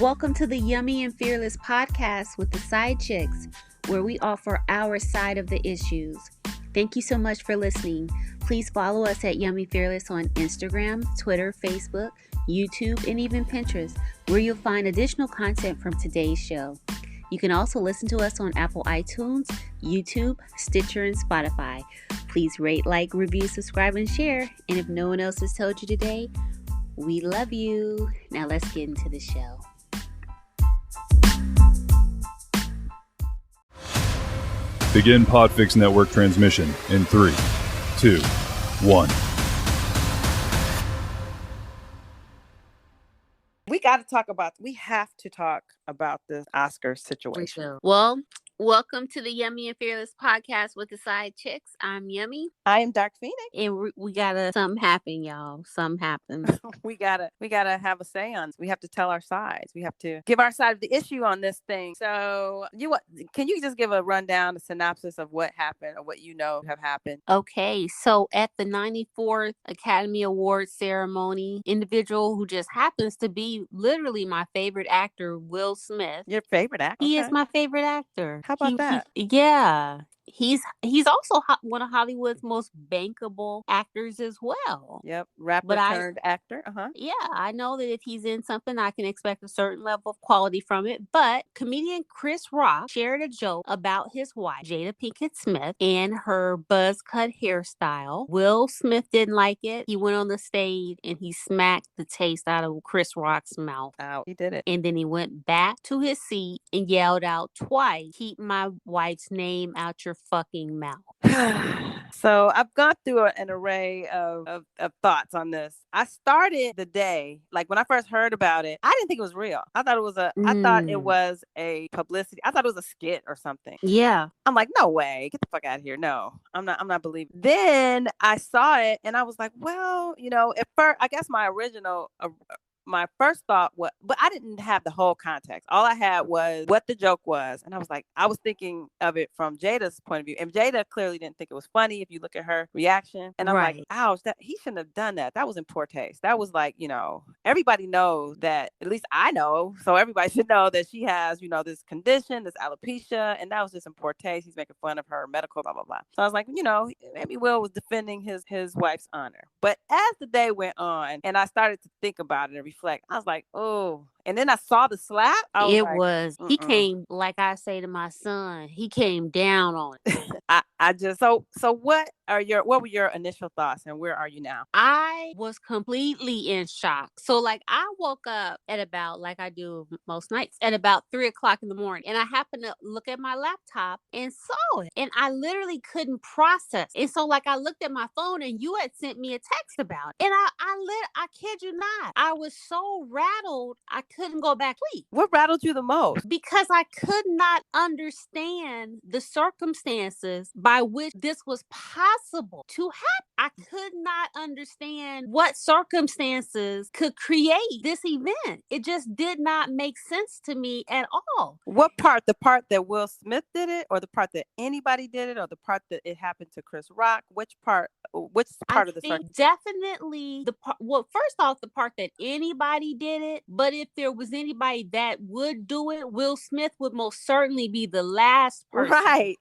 Welcome to the Yummy and Fearless podcast with the SideChicks, where we offer our side of the issues. Thank you so much for listening. Please follow us at Yummy Fearless on Instagram, Twitter, Facebook, YouTube, and even Pinterest, where you'll find additional content from today's show. You can also listen to us on Apple iTunes, YouTube, Stitcher, and Spotify. Please rate, like, review, subscribe, and share. And if no one else has told you today, we love you. Now let's get into the show. Begin Podfix Network transmission in 3, 2, 1. We have to talk about this Oscar situation. Well, welcome to the Yummy and Fearless podcast with the SideChicks. I'm Yummy. I am Dark Phoenix. And we gotta, something happen, y'all. Something happens. we gotta have a say on this. We have to tell our sides. We have to give our side of the issue on this thing. So can you just give a rundown, a synopsis of what happened or what you know have happened? Okay, so at the 94th Academy Awards ceremony, individual who just happens to be literally my favorite actor, Will Smith. Your favorite actor? He is my favorite actor. How about that? Yeah. He's also one of Hollywood's most bankable actors as well. Yep, rapper turned actor. Yeah, I know that if he's in something, I can expect a certain level of quality from it. But comedian Chris Rock shared a joke about his wife, Jada Pinkett Smith, and her buzz cut hairstyle. Will Smith didn't like it. He went on the stage and he smacked the taste out of Chris Rock's mouth. Ow, he did it. And then he went back to his seat and yelled out twice, "Keep my wife's name out your fucking mouth." So I've gone through an array of thoughts on this. I started the day, like when I first heard about it, I didn't think it was real. I thought it was a publicity. I thought it was a skit or something. Yeah. I'm like, no way. Get the fuck out of here. No, I'm not believing. Then I saw it and I was like, well, at first, I guess my first thought was, but I didn't have the whole context. All I had was what the joke was. And I was thinking of it from Jada's point of view. And Jada clearly didn't think it was funny if you look at her reaction. And I'm like, ouch, he shouldn't have done that. That was in poor taste. That was like, everybody knows that, at least I know. So everybody should know that she has, this condition, this alopecia. And that was just in poor taste. He's making fun of her medical, blah, blah, blah. So I was like, maybe Will was defending his wife's honor. But as the day went on and I started to think about it and reflect, I was like, oh. And then I saw the slap. He came, like I say to my son, he came down on it. So what were your initial thoughts and where are you now? I was completely in shock. So I woke up at about, like I do most nights, at about 3:00 in the morning. And I happened to look at my laptop and saw it. And I literally couldn't process. And so I looked at my phone and you had sent me a text about it. And I kid you not, I was so rattled, I couldn't go back to sleep. What rattled you the most? Because I could not understand the circumstances by which this was possible to happen. I could not understand what circumstances could create this event. It just did not make sense to me at all. What part? The part that Will Smith did it, or the part that anybody did it, or the part that it happened to Chris Rock? Which part of the circumstance? Definitely the part. Well, first off, the part that anybody did it, but if there was anybody that would do it, Will Smith would most certainly be the last person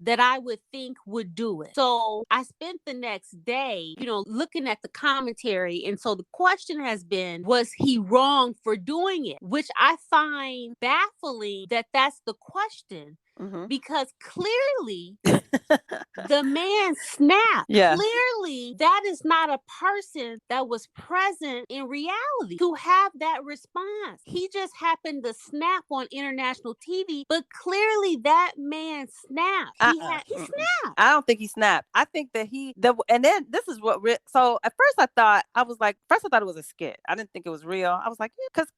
that I would think would do it. So I spent the next day, looking at the commentary. And so the question has been, was he wrong for doing it? Which I find baffling that that's the question. Mm-hmm. Because clearly the man snapped. Yeah. Clearly that is not a person that was present in reality to have that response. He just happened to snap on international TV, but clearly that man snapped. He snapped. I don't think he snapped. I think that and then this is what, so at first I thought it was a skit. I didn't think it was real. I was like, because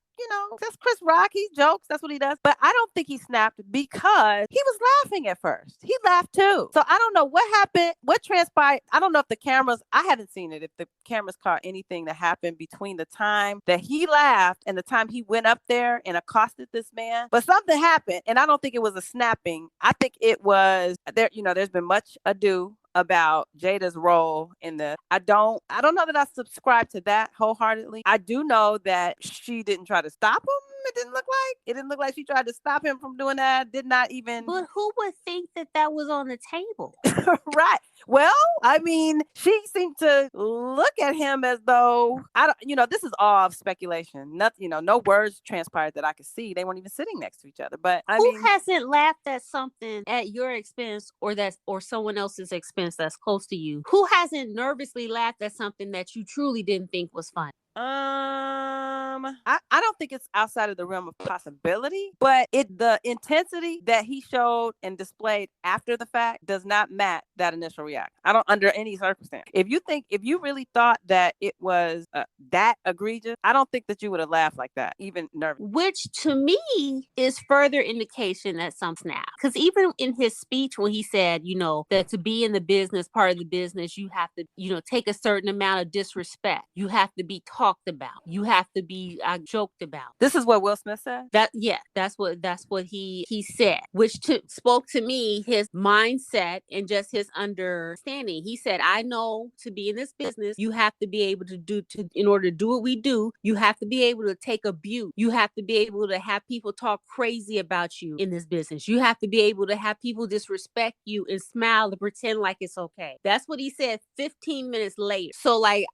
that's Chris Rock. He jokes. That's what he does. But I don't think he snapped because he was laughing at first. He laughed too. So I don't know what happened, what transpired. I don't know if the cameras, I haven't seen it, if the cameras caught anything that happened between the time that he laughed and the time he went up there and accosted this man. But something happened, and I don't think it was a snapping. I think it was, there's been much ado about Jada's role in this. I don't know that I subscribe to that wholeheartedly. I do know that she didn't try to stop him. It didn't look like she tried to stop him from doing that. Did not even. But who would think that was on the table? Right. Well, I mean, she seemed to look at him as though, this is all speculation. Nothing, no words transpired that I could see. They weren't even sitting next to each other. But who hasn't laughed at something at your expense or someone else's expense that's close to you? Who hasn't nervously laughed at something that you truly didn't think was funny? I don't think it's outside of the realm of possibility, but the intensity that he showed and displayed after the fact does not match that initial reaction. I don't, under any circumstance. If you really thought that it was that egregious, I don't think that you would have laughed like that, even nervous. Which to me is further indication that some snap. Because even in his speech when he said, that to be in the business, part of the business, you have to, take a certain amount of disrespect. You have to be talked about. You have to be joked about. This is what Will Smith said? That's what he said, which spoke to me his mindset and just his understanding. He said, I know to be in this business, you have to be able in order to do what we do, you have to be able to take abuse. You have to be able to have people talk crazy about you in this business. You have to be able to have people disrespect you and smile and pretend like it's okay. That's what he said 15 minutes later. So I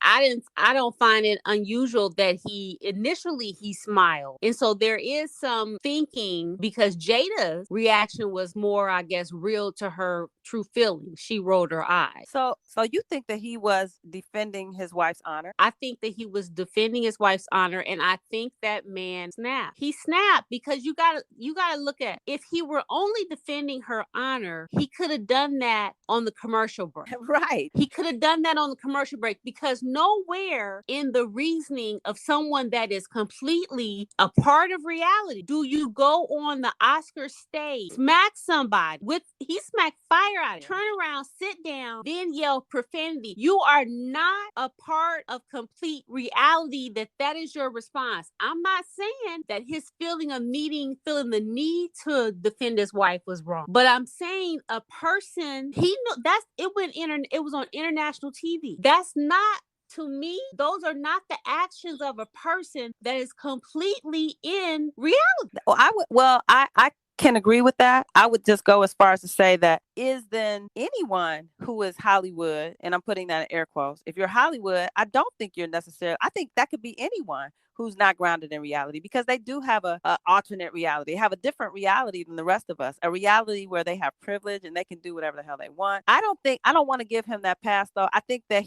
don't find it unusual that he initially smiled. And so there is some thinking, because Jada's reaction was more, I guess, real to her true feelings. She rolled her eyes. So you think that he was defending his wife's honor? I think that he was defending his wife's honor, and I think that man snapped. He snapped because you gotta look at, if he were only defending her honor, he could have done that on the commercial break. Right. He could have done that on the commercial break, because nowhere in the reasoning of someone that is completely a part of reality do you go on the Oscar stage, smack somebody he smacked fire out of it, turn around, sit down, then yell profanity. You are not a part of complete reality that is your response. I'm not saying that his feeling the need to defend his wife was wrong, but I'm saying a person, it was on international TV. That's not, to me, those are not the actions of a person that is completely in reality. I can agree with that. I would just go as far as to say that is then anyone who is Hollywood, and I'm putting that in air quotes, if you're Hollywood, I don't think you're necessarily, I think that could be anyone who's not grounded in reality, because they do have a alternate reality. They have a different reality than the rest of us, a reality where they have privilege and they can do whatever the hell they want. I don't want to give him that pass, though. I think that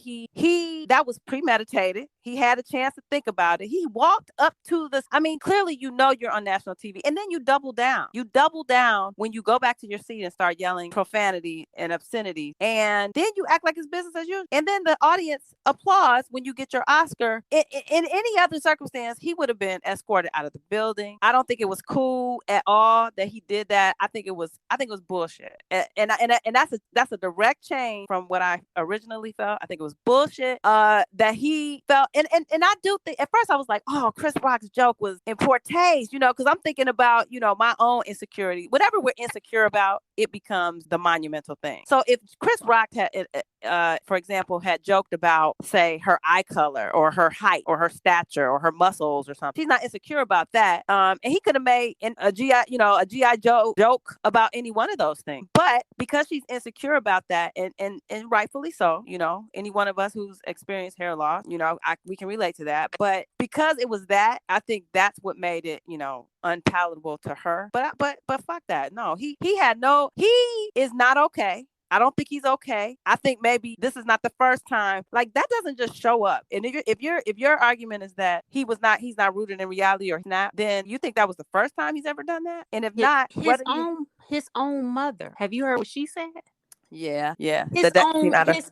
that was premeditated. He had a chance to think about it. He walked up to this. I mean, clearly, you're on national TV, and then you double down. You double down when you go back to your seat and start yelling profanity and obscenity, and then you act like it's business as usual. And then the audience applauds when you get your Oscar. In any other circumstance, he would have been escorted out of the building. I don't think it was cool at all that he did that. I think it was bullshit. And that's a direct change from what I originally felt. I think it was bullshit that he felt. And I do think, at first I was like, oh, Chris Rock's joke was in poor taste, because I'm thinking about, my own insecurity. Whatever we're insecure about, it becomes the monumental thing. So if Chris Rock had, for example, had joked about, say, her eye color or her height or her stature or her muscles or something, she's not insecure about that. And he could have made a GI Joe joke about any one of those things. But because she's insecure about that, and rightfully so, any one of us who's experienced hair loss, we can relate to that. But because it was that, I think that's what made it, unpalatable to her. But fuck that. No, he is not okay. I don't think he's okay. I think maybe this is not the first time. Like, that doesn't just show up. And if your argument is that he's not rooted in reality or not, then you think that was the first time he's ever done that? And if his own mother. Have you heard what she said? Yeah. His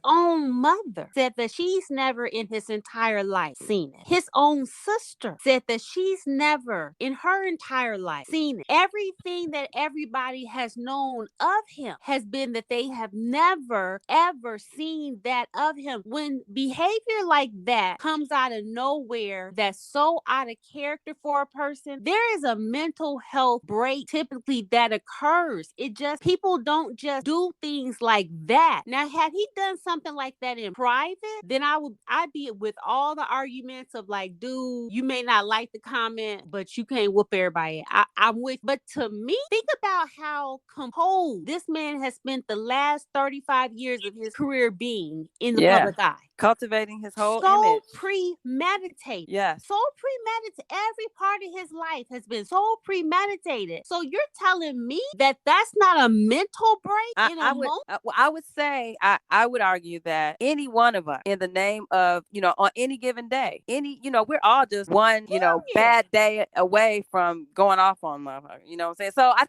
own mother said that she's never in his entire life seen it. His own sister said that she's never in her entire life seen it. Everything that everybody has known of him has been that they have never, ever seen that of him. When behavior like that comes out of nowhere, that's so out of character for a person, there is a mental health break typically that occurs. People don't just do things like that. Now, had he done something like that in private, then I'd be with all the arguments of like, dude, you may not like the comment, but you can't whoop everybody. I'm with, but to me, think about how composed this man has spent the last 35 years of his career being in the public eye. Cultivating his whole so image. Premeditated. Yes. So premeditated. Every part of his life has been so premeditated. So you're telling me that that's not a mental break in a moment? I would say, I would argue that any one of us, in the name of, on any given day, we're all just one, bad day away from going off on motherfucker. You know what I'm saying? So I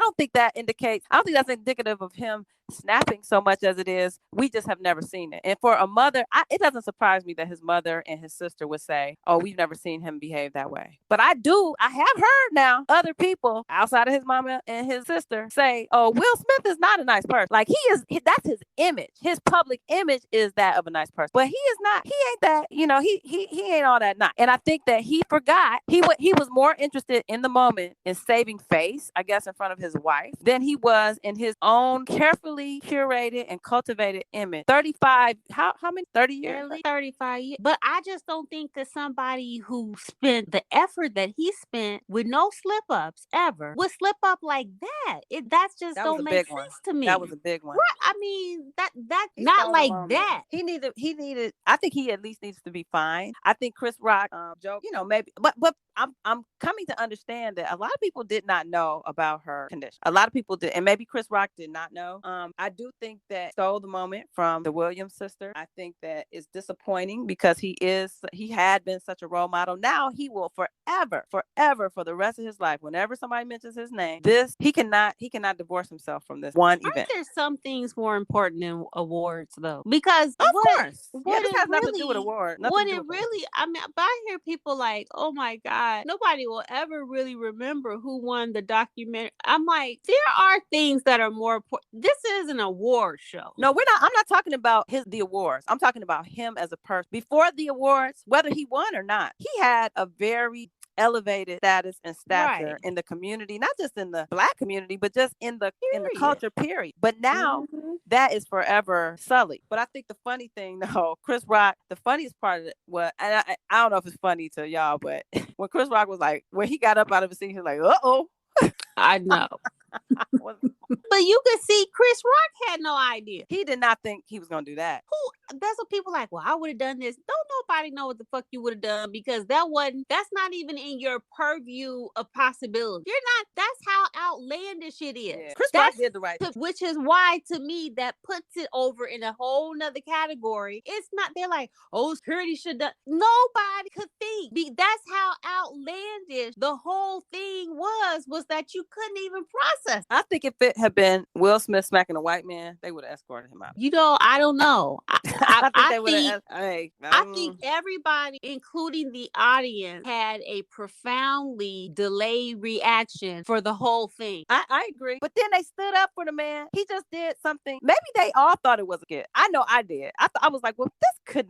don't think that's indicative of him snapping so much as it is, we just have never seen it. And for a mother, it doesn't surprise me that his mother and his sister would say, oh, we've never seen him behave that way. But I have heard now other people outside of his mama and his sister say, oh, Will Smith is not a nice person. Like that's his image. His public image is that of a nice person. But he is not, he ain't that, he ain't all that nice. And I think that he forgot, he was more interested in the moment in saving face, I guess, in front of his wife than he was in his own carefully curated and cultivated image. 35, how many? 30 years? At least 35 years. But I just don't think that somebody who spent the effort that he spent with no slip-ups ever would slip up like that. That's just don't make sense to me. That was a big one. Right. I mean, that not like that. He needed, I think he at least needs to be fined. I think Chris Rock joke, maybe, but I'm coming to understand that a lot of people did not know about her condition. A lot of people did, and maybe Chris Rock did not know. I do think that stole the moment from the Williams sister. I think that is disappointing because he had been such a role model. Now he will forever, for the rest of his life, whenever somebody mentions his name, he cannot divorce himself from this one event. Aren't there some things more important than awards though? Because of course, this has nothing to do with awards. What it really, I mean, but I hear people like, oh my God, nobody will ever really remember who won the documentary. I'm like, there are things that are more important. This is an award show. No, I'm not talking about the awards. I'm talking about him as a person. Before the awards, whether he won or not, he had a very elevated status and stature in the community, not just in the Black community, but just in the culture, period. But now that is forever sullied. But I think the funny thing, though, Chris Rock, the funniest part of it was, and I don't know if it's funny to y'all, but when Chris Rock was like, when he got up out of his seat, he was like, uh-oh. I know. But you could see Chris Rock had no idea. He did not think he was going to do that. That's what people like, well, I would have done this. Don't nobody know what the fuck you would have done because that's not even in your purview of possibility. That's how outlandish it is. Yeah. Chris Rock did the right thing. Which is why, to me, that puts it over in a whole nother category. It's not, they're like, oh, security should have done. Nobody could think. That's how outlandish the whole thing was that you couldn't even process. I think if it had been Will Smith smacking a white man, they would have escorted him out. I don't know. I think everybody, including the audience, had a profoundly delayed reaction for the whole thing. I agree. But then they stood up for the man. He just did something. Maybe they all thought it was a kid. I know I did. I was like, well, this could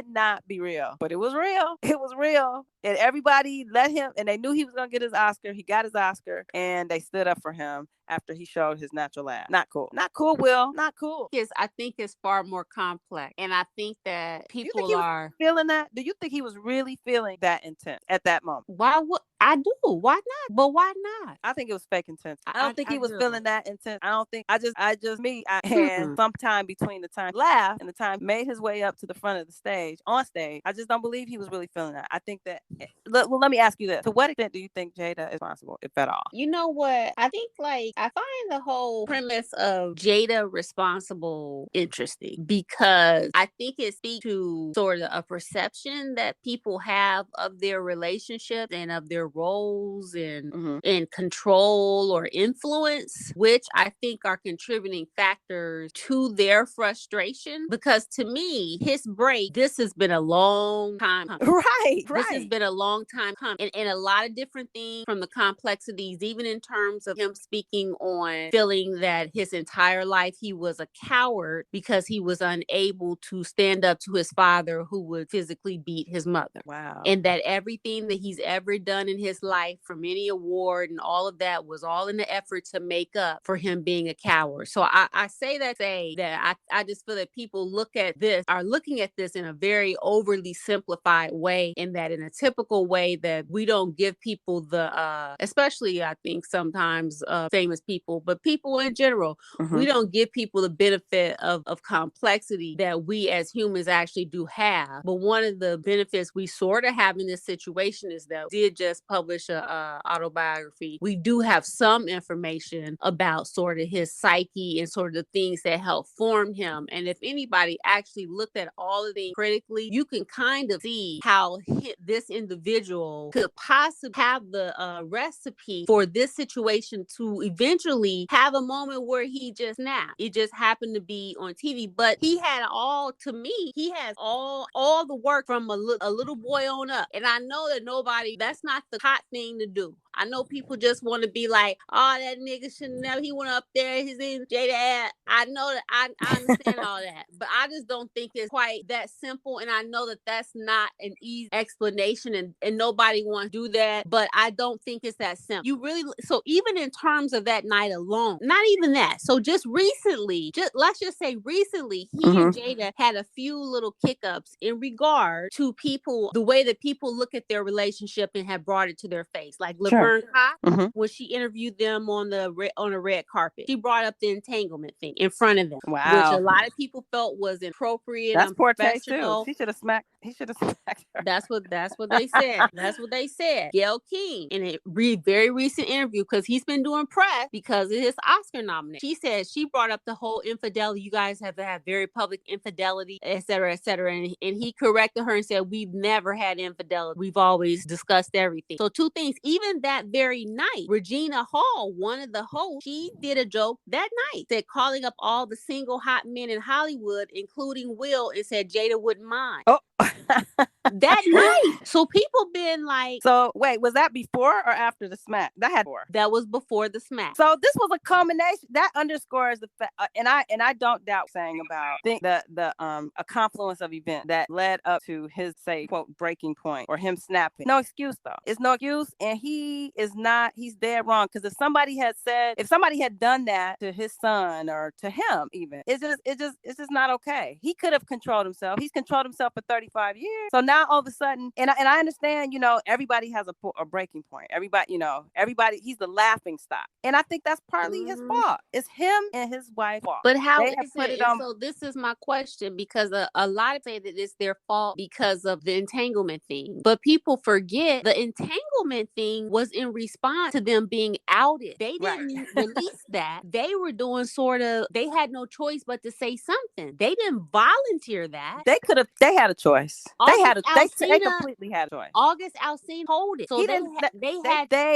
not be real. But it was real. It was real. And everybody let him, and they knew he was going to get his Oscar. He got his Oscar, and they stood up for him after he showed his natural laugh. Not cool. Not cool, Will. Not cool. I think it's far more complex. And I think that people are feeling that. Do you think he was really feeling that intense at that moment? Why would I do? Why not? But why not? I think it was fake intense. I don't think he was feeling that intense. I don't think, and sometime between the time laughed and the time made his way up to the front of the stage, on stage, I just don't believe he was really feeling that. I think that, well, let me ask you this. To what extent do you think Jada is responsible, if at all? You know what? I think I find the whole premise of Jada responsible interesting because I think it speaks to sort of a perception that people have of their relationships and of their roles and control or influence, which I think are contributing factors to their frustration. Because to me, his break, this has been a long time coming. Right. This has been a long time coming. And a lot of different things, from the complexities, even in terms of him speaking on feeling that his entire life he was a coward because he was unable to stand up to his father who would physically beat his mother. Wow. And that everything that he's ever done in his life, from any award and all of that, was all in the effort to make up for him being a coward. So I say that I just feel that people are looking at this in a very overly simplified way, in that in a typical way that we don't give people the, especially I think sometimes famous people, but people in general, we don't give people the benefit of complexity that we as humans actually do have. But one of the benefits we sort of have in this situation is that we did just publish a autobiography. We do have some information about sort of his psyche and sort of the things that helped form him. And if anybody actually looked at all of things critically, you can kind of see how this individual could possibly have the recipe for this situation to eventually have a moment where he just snapped. It just happened to be on TV, but he has all the work from a little boy on up. And I know that that's not the hot thing to do. I know people just want to be like, oh, that nigga should never, he went up there, his name Jada. I know that, I understand all that, but I just don't think it's quite that simple. And I know that that's not an easy explanation, and nobody wants to do that, but I don't think it's that simple. So even in terms of that night alone, not even that. So let's just say recently, he and Jada had a few little kick-ups in regard to people, the way that people look at their relationship and have brought it to their face. Like Laverne Cox, when she interviewed them on a red carpet, she brought up the entanglement thing in front of them, which a lot of people felt was inappropriate. That's poor taste too. He should have smacked her. That's what they said. That's what they said. Gayle King, in a very recent interview, because he's been doing press because of his Oscar nomination, she said she brought up the whole infidelity. You guys have to have very public infidelity, et cetera, et cetera. And he corrected her and said, we've never had infidelity. We've always discussed everything. So two things. Even that very night, Regina Hall, one of the hosts, she did a joke that night, said calling up all the single hot men in Hollywood, including Will, and said Jada wouldn't mind. Oh. That night. So people been like, so wait, was that before or after the smack? That was before the smack. So this was a culmination that underscores the fact, and I don't doubt saying about a confluence of events that led up to his, say, quote, breaking point or him snapping. No excuse though. It's no excuse, and he's dead wrong, because if somebody had done that to his son or to him even, it's just not okay. He could have controlled himself. He's controlled himself for 35 years. So now all of a sudden, and I understand, everybody has a breaking point. Everybody, he's the laughing stock. And I think that's partly his fault. It's him and his wife's fault. But how is it? So this is my question, because a lot of say that it's their fault because of the entanglement thing. But people forget the entanglement thing was in response to them being outed. They didn't release that. They were doing they had no choice but to say something. They didn't volunteer that. They had a choice. They completely had a choice. August Alsina told it. So they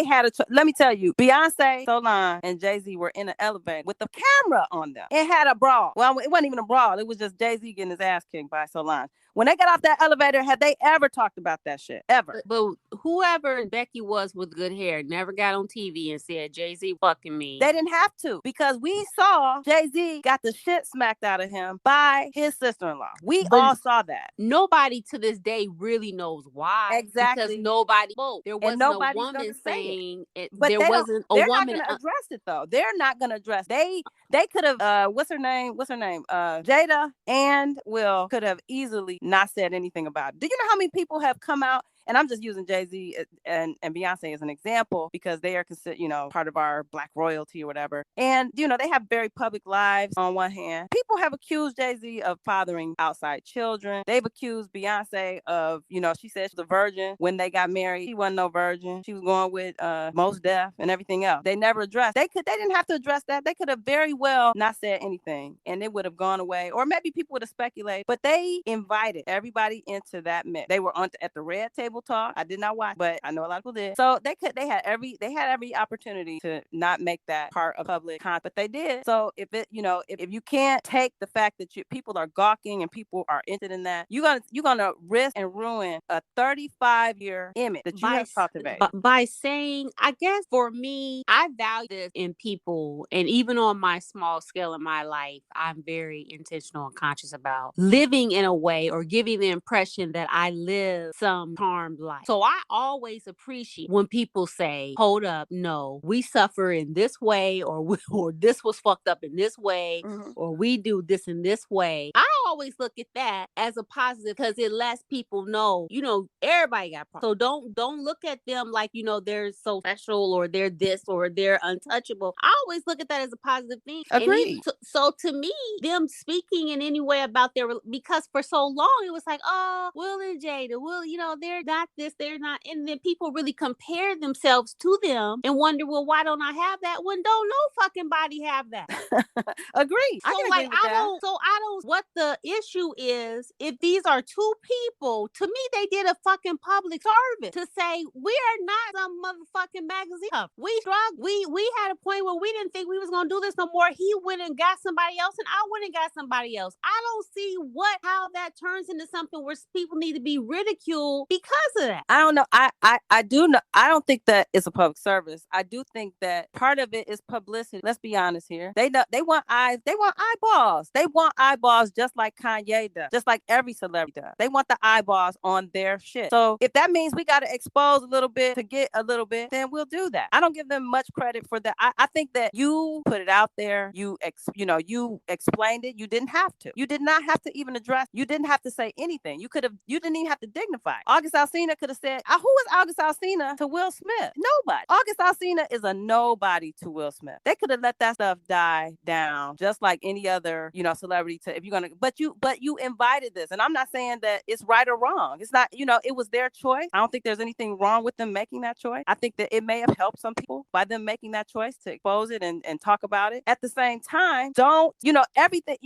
had a choice. Let me tell you, Beyonce, Solange, and Jay-Z were in an elevator with the camera on them. It had a brawl. Well, it wasn't even a brawl. It was just Jay-Z getting his ass kicked by Solange. When they got off that elevator, had they ever talked about that shit? Ever? But whoever Becky was with good hair never got on TV and said, Jay-Z fucking me. They didn't have to, because we saw Jay-Z got the shit smacked out of him by his sister-in-law. We all saw that. Nobody to this day really knows why. Exactly. Because nobody spoke. There wasn't a woman saying it. But there wasn't a woman. They're not going to address it, though. They're not going to address. They could have, what's her name? Jada and Will could have easily not said anything about it. Do you know how many people have come out? And I'm just using Jay-Z and Beyonce as an example, because they are considered, part of our Black royalty or whatever. And, they have very public lives on one hand. People have accused Jay-Z of fathering outside children. They've accused Beyonce of, she said she was a virgin when they got married. She wasn't no virgin. She was going with Mos Def and everything else. They never addressed. They didn't have to address that. They could have very well not said anything, and it would have gone away. Or maybe people would have speculated. But they invited everybody into that mix. They were at the red table talk. I did not watch, but I know a lot of people did. So they had every opportunity to not make that part of public content, but they did. So if you can't take take the fact that people are gawking and people are interested in that, you're gonna risk and ruin a 35-year image that you have cultivated. By saying, I guess for me, I value this in people, and even on my small scale in my life, I'm very intentional and conscious about living in a way or giving the impression that I live some charmed life. So I always appreciate when people say, hold up, no, we suffer in this way, or this was fucked up in this way, or we do this in this way. I always look at that as a positive because it lets people know, everybody got problems. So don't look at them like, they're so special or they're this or they're untouchable. I always look at that as a positive thing. Agreed. So to me, them speaking in any way about because for so long it was like, oh, Will and Jada, they're not this, they're not. And then people really compare themselves to them and wonder, well, why don't I have that? When don't no fucking body have that? Agreed. So I don't, what the issue is, if these are two people, to me, they did a fucking public service to say, we are not some motherfucking magazine. We struggled. We had a point where we didn't think we was going to do this no more. He went and got somebody else and I went and got somebody else. I don't see how that turns into something where people need to be ridiculed because of that. I don't know. I do know. I don't think that it's a public service. I do think that part of it is publicity. Let's be honest here. They want eyes. They want eyeballs. They want eyeballs just like Kanye does. Just like every celebrity does. They want the eyeballs on their shit. So if that means we got to expose a little bit to get a little bit, then we'll do that. I don't give them much credit for that. I think that you put it out there. You explained it. You didn't have to. You did not have to even address. You didn't have to say anything. You didn't even have to dignify. August Alsina could have said, who is August Alsina to Will Smith? Nobody. August Alsina is a nobody to Will Smith. They could have let that stuff die down just like any other, celebrity but you invited this. And I'm not saying that it's right or wrong. It's not, it was their choice. I don't think there's anything wrong with them making that choice. I think that it may have helped some people by them making that choice to expose it and talk about it. At the same time, don't, everything,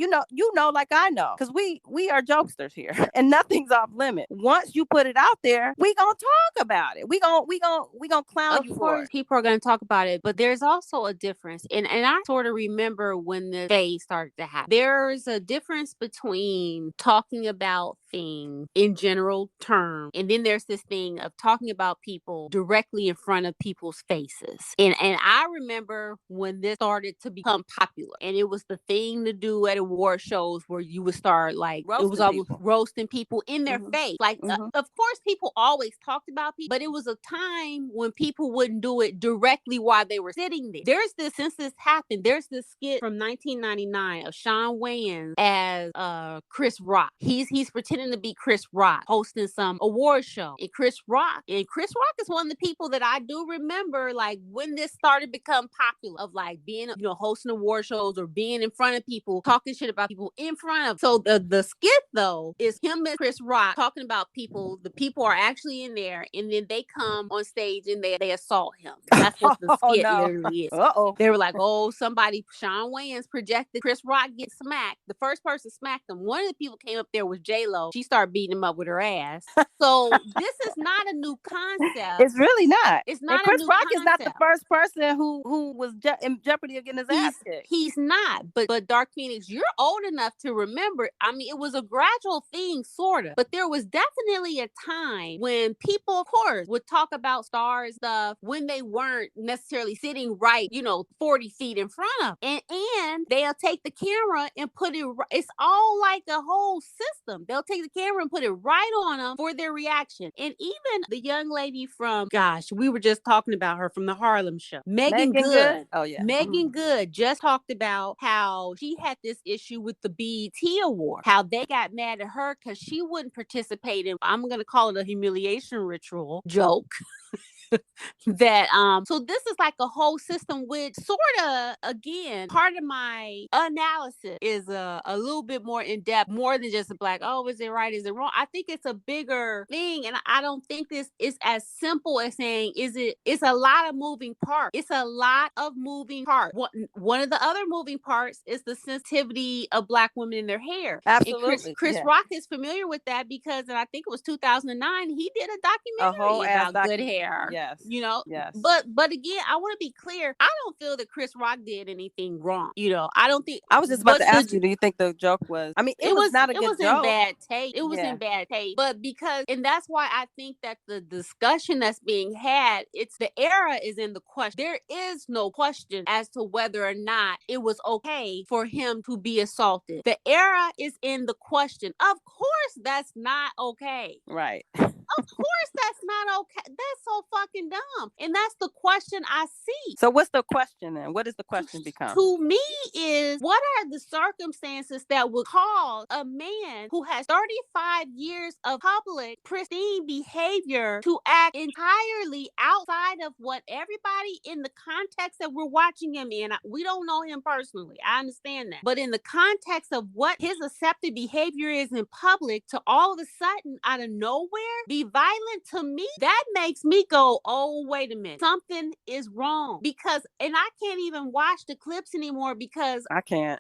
like I know, because we are jokesters here and nothing's off limit. Once you put it out there, we gonna talk about it. We gonna clown you for it. People are gonna talk about it, but there's also a difference. And I sort of remember when the phase started to happen. There's a difference between talking about things in general terms, and then there's this thing of talking about people directly in front of people's faces. And I remember when this started to become popular, and it was the thing to do at award shows where you would start like roasting people in their face. Like, of course, people always talked about people, but it was a time when people wouldn't do it directly while they were sitting there. Since this happened, there's this skit from 1999 of Shawn Wayans as Chris Rock. He's pretending to be Chris Rock hosting some award show. And Chris Rock is one of the people that I do remember, like when this started to become popular, of like being, hosting award shows or being in front of people, talking shit about people in front of. So the skit though is him and Chris Rock talking about people. The people are actually in there, and then they come on stage and they assault him. That's what the skit literally is. They were like, Shawn Wayans projected Chris Rock get smacked. The first person smacked him. One of the people came up there was J-Lo. She started beating him up with her ass. So this is not a new concept. It's really not. It's not. And Chris Rock is not the first person who was in jeopardy of getting his ass kicked. He's not. But Dark Phoenix, you're old enough to remember. I mean, it was a gradual thing, sort of. But there was definitely a time when people, of course, would talk about stars stuff when they weren't necessarily sitting right, 40 feet in front of them. And they'll take the camera and put it. It's all like a whole system. They'll take the camera and put it right on them for their reaction. And even the young lady from, we were just talking about her from the Harlem show, Megan Good. Oh yeah, Megan Good just talked about how she had this issue with the BET Award, how they got mad at her because she wouldn't participate in, I'm going to call it a humiliation ritual joke. That so this is like a whole system, which sort of, again, part of my analysis is a little bit more in depth, more than just a black, is it right, is it wrong? I think it's a bigger thing, and I don't think this is as simple as saying it's a lot of moving parts. It's a lot of moving parts. One of the other moving parts is the sensitivity of black women in their hair. Absolutely. And Chris Rock is familiar with that because, and I think it was 2009, he did a documentary about good hair. Yes. You know, yes. But again, I want to be clear. I don't feel that Chris Rock did anything wrong. You know, I don't think. I was just about to ask you, do you think the joke was? I mean, it was not a good joke. It was in bad taste. It was in bad taste. But because, and that's why I think that the discussion that's being had, it's the era is in the question. There is no question as to whether or not it was okay for him to be assaulted. The era is in the question. Of course, that's not okay. Right. Of course that's not okay. That's so fucking dumb. And that's the question I see. So what's the question then? What does the question become? To me is, what are the circumstances that would cause a man who has 35 years of public pristine behavior to act entirely outside of what everybody in the context that we're watching him in, we don't know him personally. I understand that. But in the context of what his accepted behavior is in public, to all of a sudden out of nowhere be violent, to me, that makes me go, oh, wait a minute. Something is wrong. Because, and I can't even watch the clips anymore because I can't.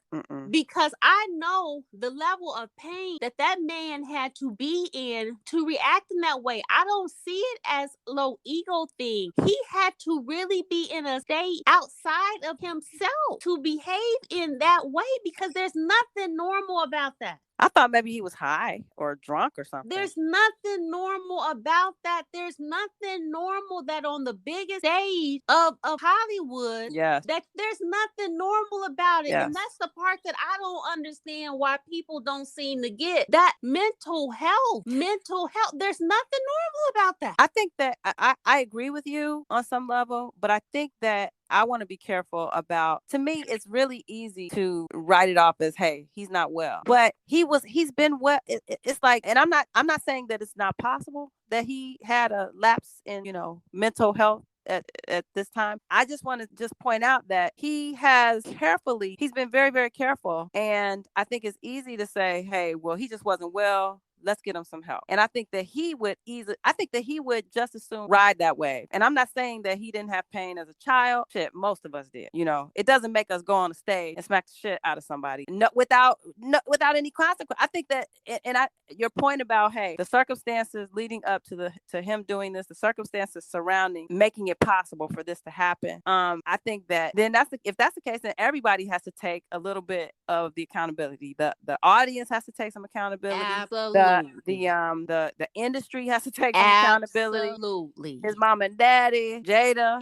Because I know the level of pain that man had to be in to react in that way. I don't see it as low ego thing. He had to really be in a state outside of himself to behave in that way because there's nothing normal about that. I thought maybe he was high or drunk or something. There's nothing normal about that. There's nothing normal that on the biggest stage of Hollywood, yes, that there's nothing normal about it. Yes. And that's the part that I don't understand why people don't seem to get. That mental health, there's nothing normal about that. I think that I agree with you on some level, but I think that I want to be careful about, to me, it's really easy to write it off as, hey, he's not well. But he's been well. It's like, and I'm not saying that it's not possible that he had a lapse in, mental health at this time. I just want to just point out that he's been very, very careful. And I think it's easy to say, hey, well, he just wasn't well. Let's get him some help. And I think that he would just as soon ride that wave. And I'm not saying that he didn't have pain as a child. Shit, most of us did. It doesn't make us go on the stage and smack the shit out of somebody without any consequence. I think that, and your point about, hey, the circumstances leading up to him doing this, the circumstances surrounding making it possible for this to happen. I think that then if that's the case, then everybody has to take a little bit of the accountability. The audience has to take some accountability. Absolutely. The industry has to take some accountability. Absolutely. His mom and daddy, Jada,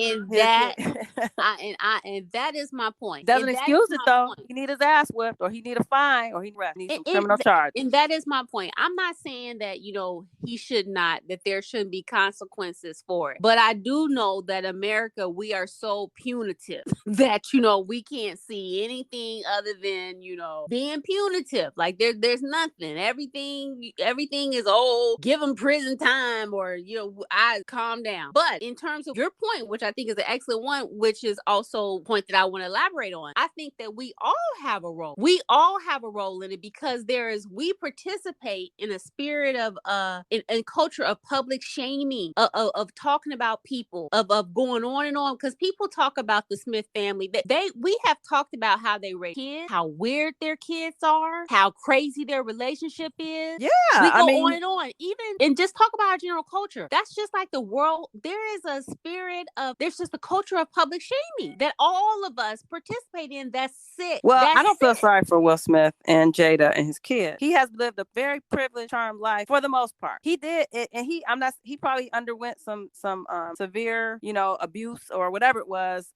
and that is my point. Doesn't excuse it though. Point. He need his ass whipped, or he need a fine, or he need some criminal charge. And that is my point. I'm not saying that he should not, that there shouldn't be consequences for it. But I do know that America, we are so punitive that we can't see anything other than being punitive. Like there's nothing. Everything is, give them prison time, or I calm down. But in terms of your point, which I think is an excellent one, which is also a point that I want to elaborate on, I think that we all have a role. We all have a role in it because we participate in a spirit of in culture of public shaming, of talking about people, of going on and on, because people talk about the Smith family. We have talked about how they raise kids, how weird their kids are, how crazy their relationship is. Yeah, we go on and on. And just talk about our general culture. That's just like the world. There is a spirit of, there's just a culture of public shaming that all of us participate in. That's sick. Well, I don't feel sorry for Will Smith and Jada and his kids. He has lived a very privileged, charmed life for the most part. He did it, and he probably underwent some severe, abuse or whatever it was,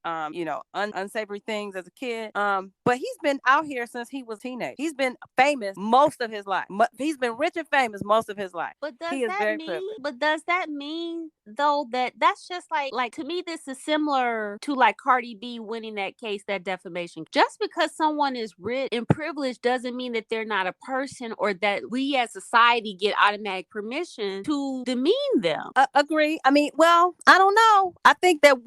unsavory things as a kid. But he's been out here since he was a teenager. He's been famous most of his life. He's been rich and famous most of his life. But does that mean though that's just like to me, this is similar to like Cardi B winning that case, that defamation. Just because someone is rich and privileged doesn't mean that they're not a person, or that we as society get automatic permission to demean them. Agree. I mean, well, I don't know. I think that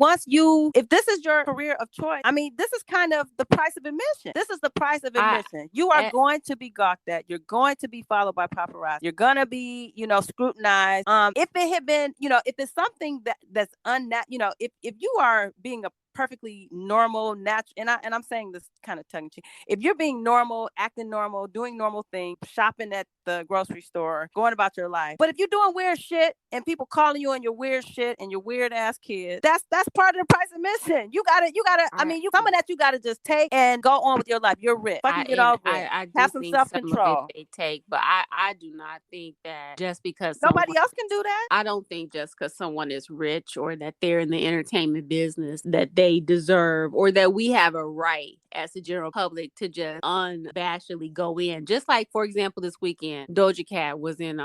if this is your career of choice, this is kind of the price of admission. This is the price of admission. You are going to be gawked at. You're going to be followed by paparazzi. You're going to be, scrutinized. If it had been, if it's something that's unnatural, if you are being perfectly normal, natural, and I'm saying this kind of tongue in cheek. If you're being normal, acting normal, doing normal things, shopping at the grocery store, going about your life, but if you're doing weird shit and people calling you on your weird shit and your weird ass kids, that's part of the price of admission. You gotta. I mean, some of that you gotta just take and go on with your life. You're rich. Fucking get over it. I do have some think self-control. Some of it they take, but I do not think that just because nobody else can do that. I don't think just because someone is rich or that they're in the entertainment business that they deserve or that we have a right as the general public to just unabashedly go in. Just like, for example, this weekend, Doja Cat was in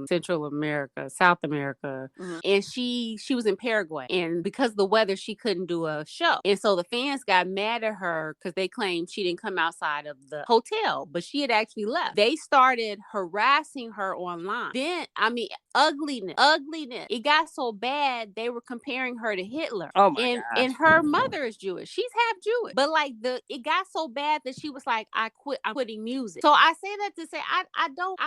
Central America, South America, and she was in Paraguay. And because of the weather, she couldn't do a show. And so the fans got mad at her because they claimed she didn't come outside of the hotel, but she had actually left. They started harassing her online. Then, I mean, ugliness. It got so bad, they were comparing her to Hitler. Oh my gosh. And her mother is Jewish. She's half Jewish. But like it got so bad that she was like, I'm quitting music. So I say that to say,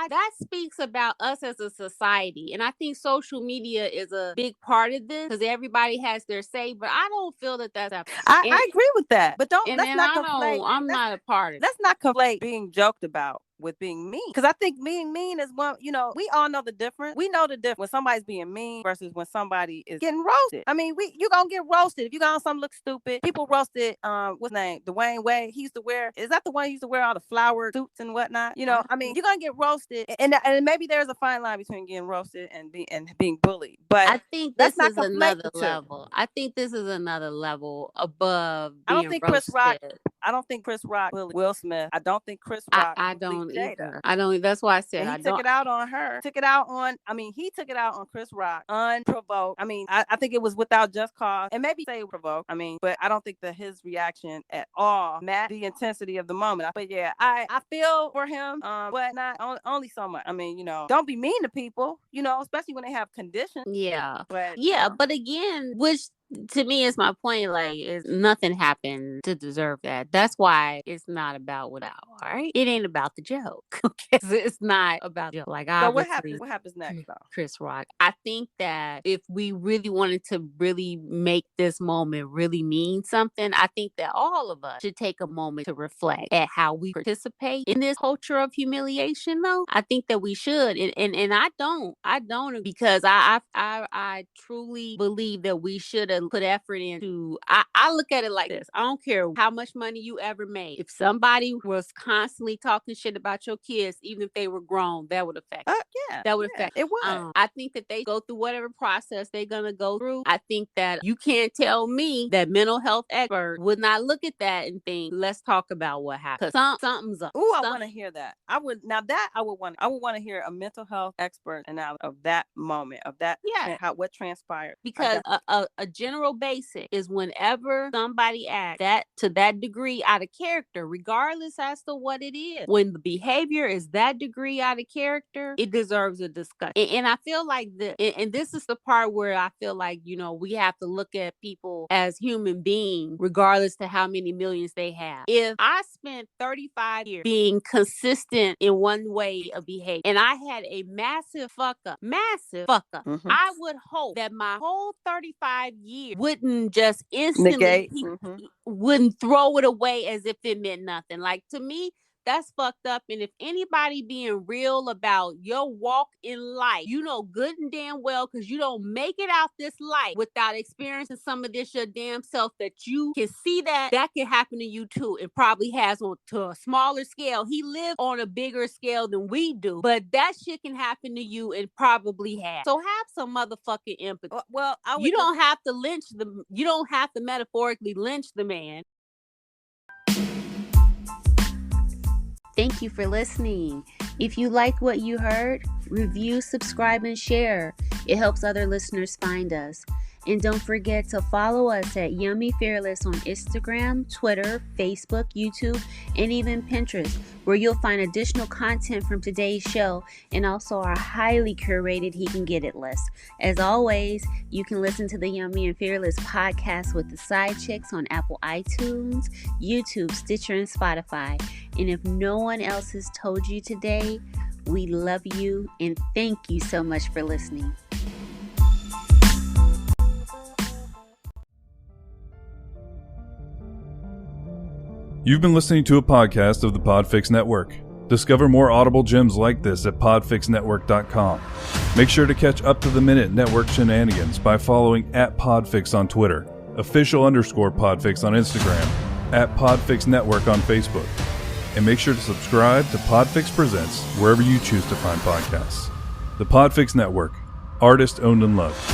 that speaks about us as a society. And I think social media is a big part of this because everybody has their say, but I don't feel that that's I agree with that. But let's not conflate. I'm not a part of it. Let's not conflate being joked about with being mean, because I think being mean is one, we all know the difference. We know the difference when somebody's being mean versus when somebody is getting roasted. I mean, you gonna get roasted if you got on something look stupid. People roasted what's his name, Dwayne Wade. He used to wear, is that the one he used to wear all the flower suits and whatnot? I mean, you're gonna get roasted, and maybe there's a fine line between getting roasted and being bullied. But I think this is another level. I think this is another level above being I don't think roasted. Chris Rock bullied Will Smith. I don't think Chris Rock. I don't either. I don't. That's why I said he took it out on her. He took it out on Chris Rock unprovoked. I mean, I think it was without just cause, and maybe say provoked. I mean, but I don't think that his reaction at all matched the intensity of the moment. But yeah, I feel for him, but not only so much. I mean, don't be mean to people, especially when they have conditions. Yeah. But but again, which to me is my point, like nothing happened to deserve that. That's why it's not about all right? It ain't about the joke. Okay. It's not about the joke. Like, so what happens next though? Chris Rock. I think that if we really wanted to really make this moment really mean something, I think that all of us should take a moment to reflect at how we participate in this culture of humiliation though. I think that we should. And I don't because I truly believe that we should have put effort into. I look at it like this. I don't care how much money you ever made. If somebody was constantly talking shit about your kids, even if they were grown, that would affect. That would affect. It would. I think that they go through whatever process they're gonna go through. I think that you can't tell me that mental health expert would not look at that and think, let's talk about what happened. Something's up. I want to hear that. I would want to hear a mental health expert analysis of that moment, of that. Yeah. What transpired. Because a general basic is whenever somebody acts that to that degree out of character, regardless as to what it is, when the behavior is that degree out of character, it deserves a discussion. And I feel like and this is the part where I feel like, we have to look at people as human beings, regardless to how many millions they have. If I spent 35 years being consistent in one way of behavior and I had a massive fuck up, I would hope that my whole 35 years wouldn't just instantly wouldn't throw it away as if it meant nothing. Like, to me, that's fucked up. And if anybody being real about your walk in life, good and damn well, because you don't make it out this life without experiencing some of this your damn self, that you can see that can happen to you too. It probably has to a smaller scale. He lived on a bigger scale than we do, but that shit can happen to you and probably has. So have some motherfucking empathy. Well, you don't have to lynch them. You don't have to metaphorically lynch the man. Thank you for listening. If you liked what you heard, review, subscribe, and share. It helps other listeners find us. And don't forget to follow us at Yummy Fearless on Instagram, Twitter, Facebook, YouTube, and even Pinterest, where you'll find additional content from today's show and also our highly curated He Can Get It list. As always, you can listen to the Yummy and Fearless podcast with the SideChicks on Apple iTunes, YouTube, Stitcher, and Spotify. And if no one else has told you today, we love you and thank you so much for listening. You've been listening to a podcast of the Podfix Network. Discover more audible gems like this at podfixnetwork.com. Make sure to catch up-to-the-minute network shenanigans by following @Podfix on Twitter, official_Podfix on Instagram, @Podfix Network on Facebook. And make sure to subscribe to Podfix Presents wherever you choose to find podcasts. The Podfix Network, artist owned and loved.